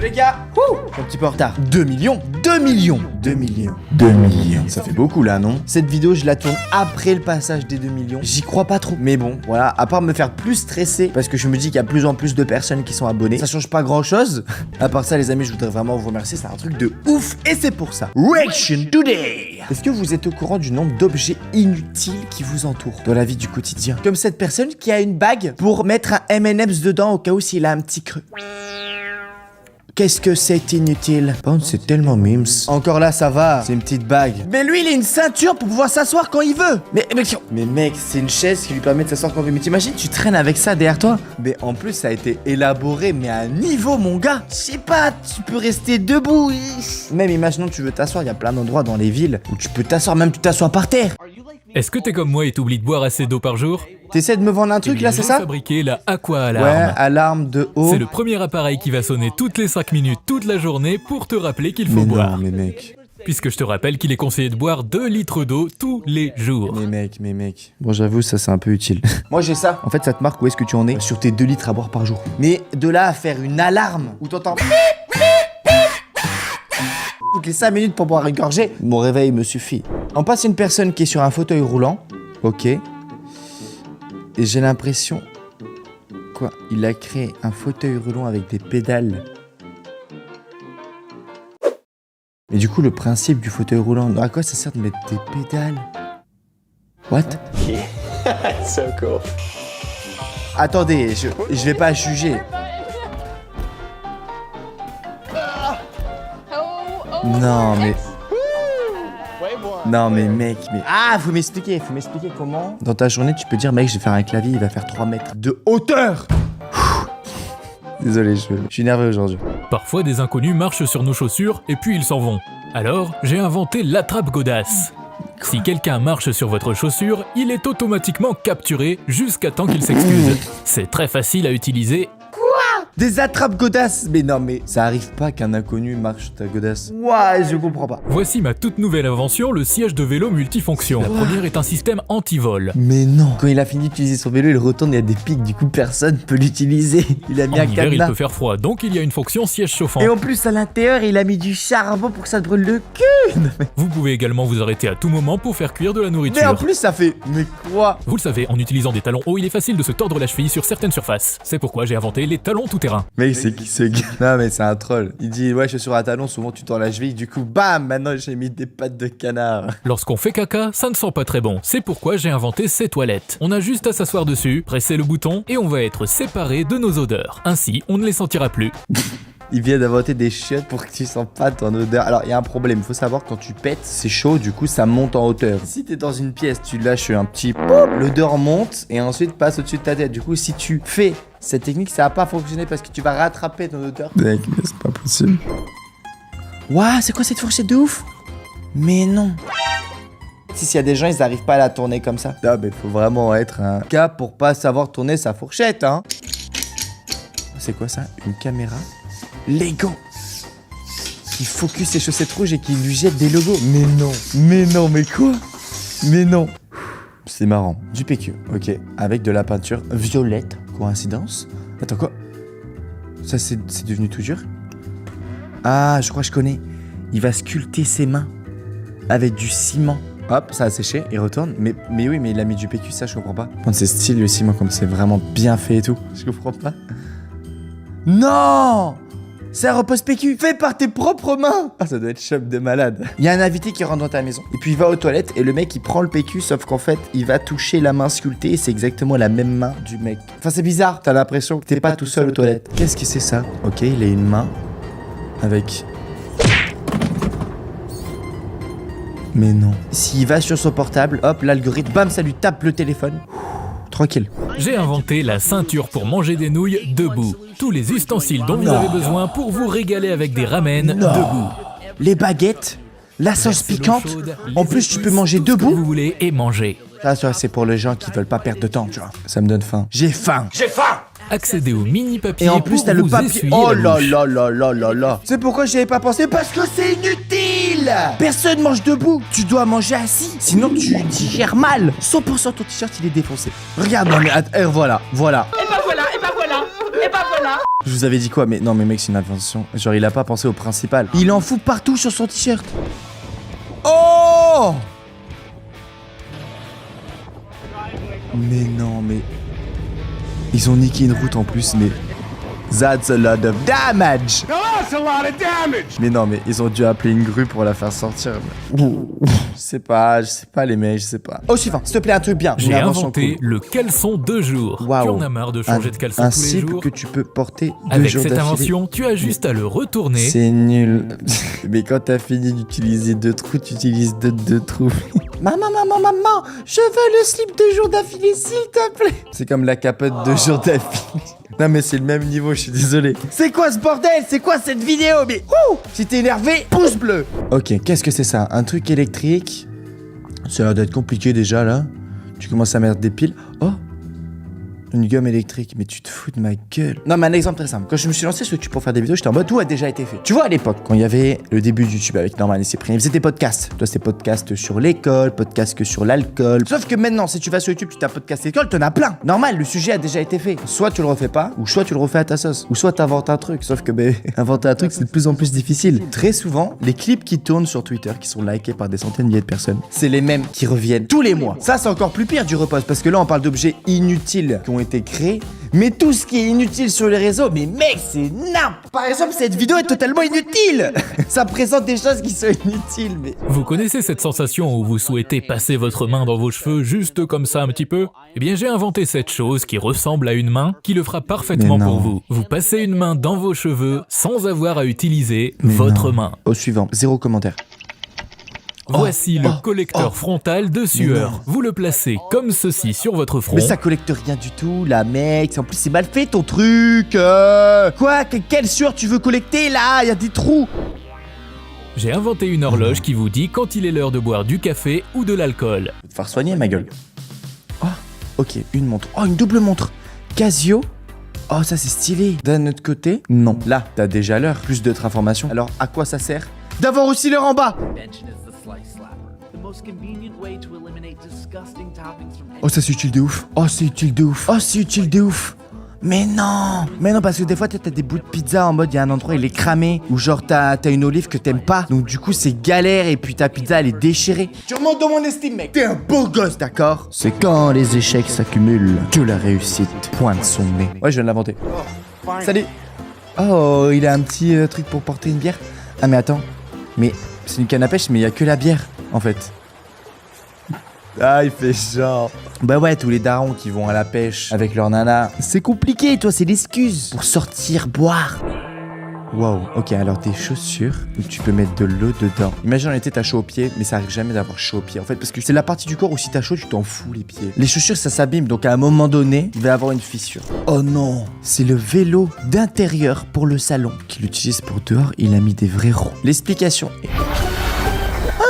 les gars. Un petit peu en retard. 2 millions. 2 millions. 2 millions. 2 millions. Ça fait beaucoup là, non? Cette vidéo, je la tourne après le passage des 2 millions. J'y crois pas trop. Mais bon, voilà. À part me faire plus stresser, parce que je me dis qu'il y a de plus en plus de personnes qui sont abonnées. Ça change pas grand chose. À part ça, les amis, je voudrais vraiment vous remercier. C'est un truc de ouf. Et c'est pour ça. Reaction Today. Est-ce que vous êtes au courant du nombre d'objets inutiles qui vous entourent dans la vie du quotidien? Comme cette personne qui a une bague pour mettre un M&M's dedans au cas où s'il a un petit creux. Qu'est-ce que c'est inutile? Bon, c'est tellement mimes. Encore là, ça va. C'est une petite bague. Mais lui, il a une ceinture pour pouvoir s'asseoir quand il veut. Mais mec, c'est une chaise qui lui permet de s'asseoir quand il veut. Mais t'imagines, tu traînes avec ça derrière toi? Mais en plus, ça a été élaboré, mais à un niveau, mon gars. Je sais pas, tu peux rester debout. Même imaginons que tu veux t'asseoir, il y a plein d'endroits dans les villes où tu peux t'asseoir, même tu t'assois par terre. Est-ce que t'es comme moi et t'oublies de boire assez d'eau par jour? T'essaies de me vendre un truc là, c'est ça? Fabriquer la Aqua Alarm. Ouais, alarme de eau. C'est le premier appareil qui va sonner toutes les 5 minutes toute la journée pour te rappeler qu'il faut boire. Non, mais mec. Puisque je te rappelle qu'il est conseillé de boire 2 litres d'eau tous les jours. Mais mec. Bon, j'avoue, ça c'est un peu utile. Moi j'ai ça. En fait, ça te marque où est-ce que tu en es sur tes 2 litres à boire par jour. Mais de là à faire une alarme où t'entends toutes les 5 minutes pour boire une gorgée, mon réveil me suffit. On passe une personne qui est sur un fauteuil roulant. Ok. Et j'ai l'impression... Quoi? Il a créé un fauteuil roulant avec des pédales. Mais du coup, le principe du fauteuil roulant... À quoi ça sert de mettre des pédales? What? So cool. Attendez, je vais pas juger. Non, mais... Non mais mec, faut m'expliquer comment. Dans ta journée, tu peux dire mec, je vais faire un clavier, il va faire 3 mètres de hauteur. Désolé, je suis nerveux aujourd'hui. Parfois, des inconnus marchent sur nos chaussures et puis ils s'en vont. Alors, j'ai inventé l'attrape-godasse. Si quelqu'un marche sur votre chaussure, il est automatiquement capturé jusqu'à temps qu'il s'excuse. C'est très facile à utiliser. Des attrapes godasses. Mais non, mais ça arrive pas qu'un inconnu marche sur ta godasse. Ouais, je comprends pas. Voici ma toute nouvelle invention, le siège de vélo multifonction. La première est un système anti-vol. Mais non. Quand il a fini d'utiliser son vélo, il retourne, il y a des pics, du coup personne peut l'utiliser. Il a mis En un hiver, il cadenas. peut faire froid, donc il y a une fonction siège chauffant. Et en plus, à l'intérieur, il a mis du charbon pour que ça te brûle le cul. Non, mais... Vous pouvez également vous arrêter à tout moment pour faire cuire de la nourriture. Mais en plus, ça fait... Mais quoi? Vous le savez, en utilisant des talons hauts, il est facile de se tordre la cheville sur certaines surfaces. C'est pourquoi j'ai inventé les talons tout-terrain. Mec, c'est qui ce gars? Non, mais c'est un troll. Il dit, ouais, chaussures à talons, souvent tu tords la cheville. Du coup, bam, maintenant j'ai mis des pattes de canard. Lorsqu'on fait caca, ça ne sent pas très bon. C'est pourquoi j'ai inventé ces toilettes. On a juste à s'asseoir dessus, presser le bouton, et on va être séparés de nos odeurs. Ainsi, on ne les sentira plus. Il vient d'inventer des chiottes pour que tu sens pas ton odeur. Alors, il y a un problème. Il faut savoir, quand tu pètes, c'est chaud, du coup, ça monte en hauteur. Si t'es dans une pièce, tu lâches un petit pop, l'odeur monte et ensuite passe au-dessus de ta tête. Du coup, si tu fais cette technique, ça va pas fonctionner parce que tu vas rattraper ton odeur. Mec, mais c'est pas possible. Ouah, c'est quoi cette fourchette de ouf? Mais non. S'il y a des gens, ils arrivent pas à la tourner comme ça. Non, mais faut vraiment être un cas pour pas savoir tourner sa fourchette, hein. C'est quoi ça? Une caméra? Lego qui focus ses chaussettes rouges et qui lui jette des logos. Mais quoi? Mais non. C'est marrant. Du PQ, ok. Avec de la peinture violette. Coïncidence? Attends, quoi? Ça, c'est devenu tout dur? Ah, je crois que je connais. Il va sculpter ses mains avec du ciment. Hop, ça a séché, il retourne. Mais oui, mais il a mis du PQ, ça, je comprends pas. C'est style le ciment, comme c'est vraiment bien fait et tout. Je comprends pas. Non! C'est un repose PQ fait par tes propres mains. Ah, ça doit être chum de malade. Il y a un invité qui rentre dans ta maison et puis il va aux toilettes et le mec il prend le PQ sauf qu'en fait il va toucher la main sculptée et c'est exactement la même main du mec. Enfin c'est bizarre, t'as l'impression que t'es pas tout seul aux toilettes. Qu'est-ce que c'est ça? Ok, il a une main avec... Mais non. S'il va sur son portable, hop, l'algorithme, bam, ça lui tape le téléphone. Tranquille. J'ai inventé la ceinture pour manger des nouilles debout. Tous les ustensiles dont vous avez besoin pour vous régaler avec des ramen debout. Les baguettes, la sauce piquante. En plus, tu peux manger tout ce que debout. vous voulez et manger. Ça, c'est pour les gens qui veulent pas perdre de temps, tu vois. Ça me donne faim. J'ai faim. Accédez au mini papier Et en plus, pour t'as le vous papier. essuyer Oh la là bouche. là là là là là. C'est pourquoi j'y avais pas pensé. Parce que c'est inutile. Personne mange debout. Tu dois manger assis. Sinon, tu digères mal. 100% ton t-shirt, il est défoncé. Regarde, non mais voilà. Et bah voilà, et bah voilà, et bah voilà. Je vous avais dit quoi? Mais non, mais mec, c'est une invention. Genre, il a pas pensé au principal. Il en fout partout sur son t-shirt. Oh! Mais non, mais... Ils ont niqué une route en plus, mais... That's a lot of damage! Mais non, mais ils ont dû appeler une grue pour la faire sortir. Je sais pas les mecs, je sais pas. Au suivant, s'il te plaît, un truc bien. J'ai inventé le caleçon 2 jours. Waouh. Tu en as marre de changer de caleçon Un tous les slip jours? que tu peux porter 2 Avec jours cette d'affilée. invention, tu as juste à le retourner. C'est nul. Mais quand t'as fini d'utiliser 2 trous, tu utilises d'autres 2 trous. Maman, je veux le slip 2 jours d'affilée, s'il te plaît. C'est comme la capote 2 jours d'affilée. Non mais c'est le même niveau, je suis désolé. C'est quoi ce bordel? C'est quoi cette vidéo? Mais si t'es énervé, pouce bleu. Ok, qu'est-ce que c'est ça? Un truc électrique? Ça a l'air d'être compliqué déjà là. Tu commences à mettre des piles. Oh, une gomme électrique, mais tu te fous de ma gueule. Non, mais un exemple très simple. Quand je me suis lancé sur YouTube pour faire des vidéos, j'étais en mode tout a déjà été fait. Tu vois, à l'époque, quand il y avait le début de YouTube avec Norman et Cyprien, ils faisaient des podcasts. Toi, c'était podcast sur l'école, podcast que sur l'alcool. Sauf que maintenant, si tu vas sur YouTube, tu tapes podcast école, t'en as plein. Normal, le sujet a déjà été fait. Soit tu le refais pas, ou soit tu le refais à ta sauce. Ou soit t'inventes un truc. Sauf que, inventer un truc, c'est de plus en plus difficile. Très souvent, les clips qui tournent sur Twitter, qui sont likés par des centaines de milliers de personnes, c'est les mêmes qui reviennent tous les mois. Ça, c'est encore plus pire du repost, parce que là, on parle d'objets inutiles qui ont été créés. Mais tout ce qui est inutile sur les réseaux, mais mec, c'est n'importe. Par exemple, cette vidéo est totalement inutile. Ça présente des choses qui sont inutiles, mais... Vous connaissez cette sensation où vous souhaitez passer votre main dans vos cheveux juste comme ça un petit peu? Eh bien, j'ai inventé cette chose qui ressemble à une main qui le fera parfaitement pour vous. Vous passez une main dans vos cheveux sans avoir à utiliser votre main. Au suivant, 0 commentaire. Voici le collecteur frontal de sueur. Vous le placez comme ceci sur votre front. Mais ça collecte rien du tout, là, mec. En plus, c'est mal fait ton truc. Quoi? Quelle sueur tu veux collecter là? Il y a des trous. J'ai inventé une horloge qui vous dit quand il est l'heure de boire du café ou de l'alcool. Faut te faire soigner, ma gueule. Oh, ok, une montre. Oh, une double montre. Casio. Oh, ça c'est stylé. D'un autre côté, non. Là, t'as déjà l'heure. Plus d'autres informations. Alors, à quoi ça sert d'avoir aussi l'heure en bas? Oh, ça c'est utile de ouf. Oh, c'est utile de ouf. Oh, c'est utile de ouf. Mais non, parce que des fois t'as des bouts de pizza en mode il y a un endroit il est cramé, ou genre t'as une olive que t'aimes pas, donc du coup c'est galère et puis ta pizza elle est déchirée. Tu remontes dans mon estime, mec. T'es un beau gosse, d'accord? C'est quand les échecs s'accumulent que la réussite pointe son nez. Ouais, je viens de l'inventer. Salut. Oh, il a un petit truc pour porter une bière. Ah mais attends, mais c'est une canne à pêche mais il y a que la bière en fait. Ah, il fait genre. Bah ouais, tous les darons qui vont à la pêche avec leur nana. C'est compliqué, toi, c'est l'excuse pour sortir boire. Wow, ok, alors tes chaussures où tu peux mettre de l'eau dedans. Imagine en été t'as chaud aux pieds, mais ça arrive jamais d'avoir chaud aux pieds en fait, parce que c'est la partie du corps où si t'as chaud, tu t'en fous les pieds. Les chaussures ça s'abîme, donc à un moment donné, il va y avoir une fissure. Oh non, c'est le vélo d'intérieur pour le salon. Qu'il utilise pour dehors, il a mis des vrais roues. L'explication est...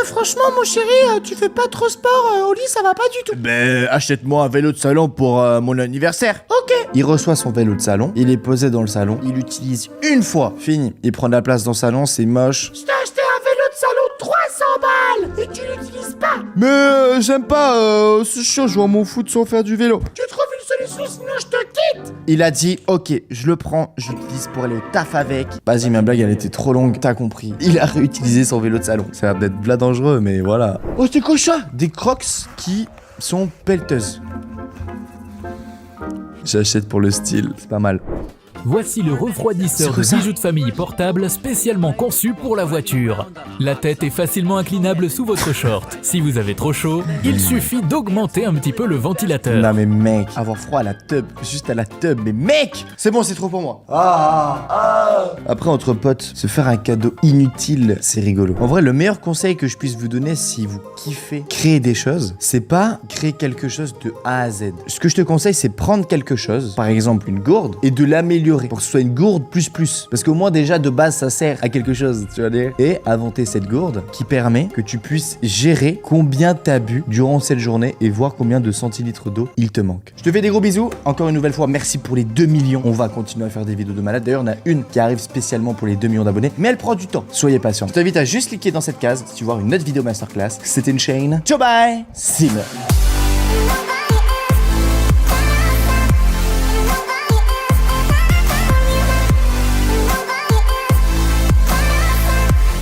Franchement, mon chéri, tu fais pas trop sport au lit, ça va pas du tout. Ben, achète-moi un vélo de salon pour mon anniversaire. Ok. Il reçoit son vélo de salon, il est posé dans le salon, il l'utilise une fois, fini. Il prend de la place dans le salon, c'est moche. Je t'ai acheté un vélo de salon 300 balles et tu l'utilises pas. Mais j'aime pas, c'est chaud, je vais m'en foutre sans faire du vélo. Tu trouves une solution, sinon je te quitte. Il a dit, ok, je le prends, je l'utilise pour aller au taf avec. Vas-y, ma blague, elle était trop longue, t'as compris. Il a réutilisé son vélo de salon. Ça a l'air d'être bla dangereux, mais voilà. Oh, c'est quoi ça? Des crocs qui sont pelleteuses. J'achète pour le style, c'est pas mal. Voici le refroidisseur de bijoux de famille portable spécialement conçu pour la voiture. La tête est facilement inclinable sous votre short. Si vous avez trop chaud, il suffit d'augmenter un petit peu le ventilateur. Non mais mec, avoir froid à la tub, juste à la tub, mais mec, c'est bon, c'est trop pour moi. Après entre potes, se faire un cadeau inutile, c'est rigolo. En vrai, le meilleur conseil que je puisse vous donner si vous kiffez créer des choses, c'est pas créer quelque chose de A à Z. Ce que je te conseille, c'est prendre quelque chose, par exemple une gourde, et de l'améliorer pour que ce soit une gourde plus. Parce qu'au moins déjà de base ça sert à quelque chose, tu vas dire. Et inventer cette gourde qui permet que tu puisses gérer combien t'as bu durant cette journée et voir combien de centilitres d'eau il te manque. Je te fais des gros bisous. Encore une nouvelle fois, merci pour les 2 millions. On va continuer à faire des vidéos de malade. D'ailleurs, on a une qui arrive spécialement pour les 2 millions d'abonnés, mais elle prend du temps. Soyez patient. Je t'invite à juste cliquer dans cette case si tu veux voir une autre vidéo masterclass. C'était une chaîne. Ciao bye. Simmer.